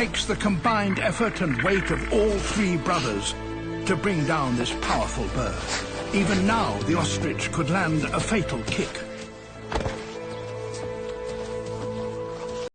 takes the combined effort and weight of all three brothers to bring down this powerful bird. Even now, the ostrich could land a fatal kick.